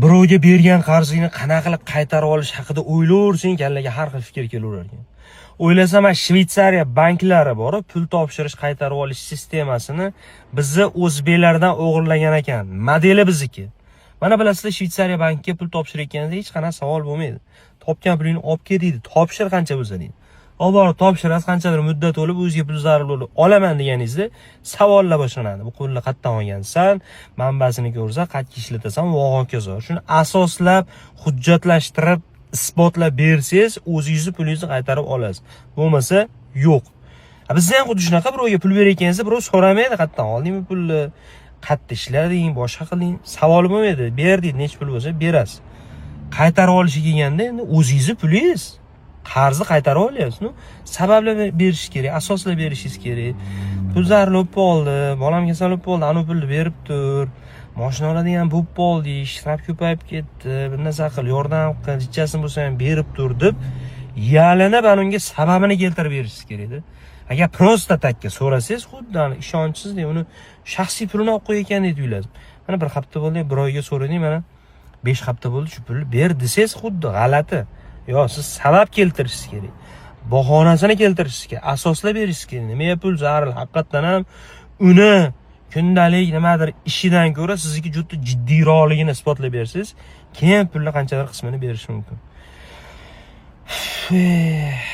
birovga bergan qarzingni qanaqa qilib qaytarib olish haqida o'ylayversang, kallaga har xil fikr kelaverar ekan. O'ylasam, Shveysariya banklari bor, pul topshirish, qaytarib olish sistemasini bizni o'zbeklardan o'g'irlagan ekan. Modeli bizniki. Mana bilasizlar, Shveysariya bankiga pul topshirayotganingizda hech qanaqa savol bo'lmaydi. Topgan pulingni olib kel deydi, topshir qancha bo'lsa deydi. Olib topshirasiz, qanchadir muddat o'lib o'ziga pul zarur bo'lib olaman deganingizda savollar boshlanadi. Bu pulni qayerdan olgansan, manbasini ko'rsa, qayerga ishlatasan va hokazo. Shuni asoslab, hujjatlashtirib, isbotlab bersangiz, o'zingizni pulingizni qaytarib olasiz. Bo'lmasa, yo'q. Bizda ham xuddi shunaqa, birovga pul berayotganingizda birov so'ramaydi, qayerdan oldingmi pulni, qayerda ishlading, boshqa qiling, savol bo'lmaydi. Ber deydi, nech pul bo'lsa berasiz. Qaytarib olishga kelganda endi o'zingizni pulingiz. Qarzni qaytarib olyapsiz. Sabablar berish kerak, asoslab berishingiz kerak. Pul zarur bo'ldi, bolam kasal bo'ldi, ana pulni berib tur. Mashina oladigan bo'lib qoldi, ishrab ko'payib ketdi. Bir narsa qil, yordam qil, jichasini bo'lsa ham berib tur deb, yalinib unga sababini keltirib berishingiz kerak-da. Agar prosta takka so'rasangiz, xuddi ishonchsiz deb uni shaxsiy pulini olib qo'ygan deb o'yladim. Mana bir hafta bo'ldi, bir oyga so'radim, mana 5 hafta bo'ldi shu pulni ber desangiz, xuddi g'alati. Yo, siz sabab keltirishingiz kerak. Bahonasini keltirishingiz kerak, asoslab berishingiz kerak. Nima pul zarur, haqiqatan ham uni kundalik nimadir ishidan ko'ra sizniki juda jiddiyroqligini isbotlab bersangiz, keyin pulni qanchadir qismini berish mumkin.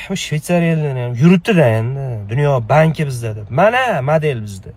Bu Shveysariyaliklar ham yuritdi-da endi. Dunyo banki bizda deb. Mana model bizda.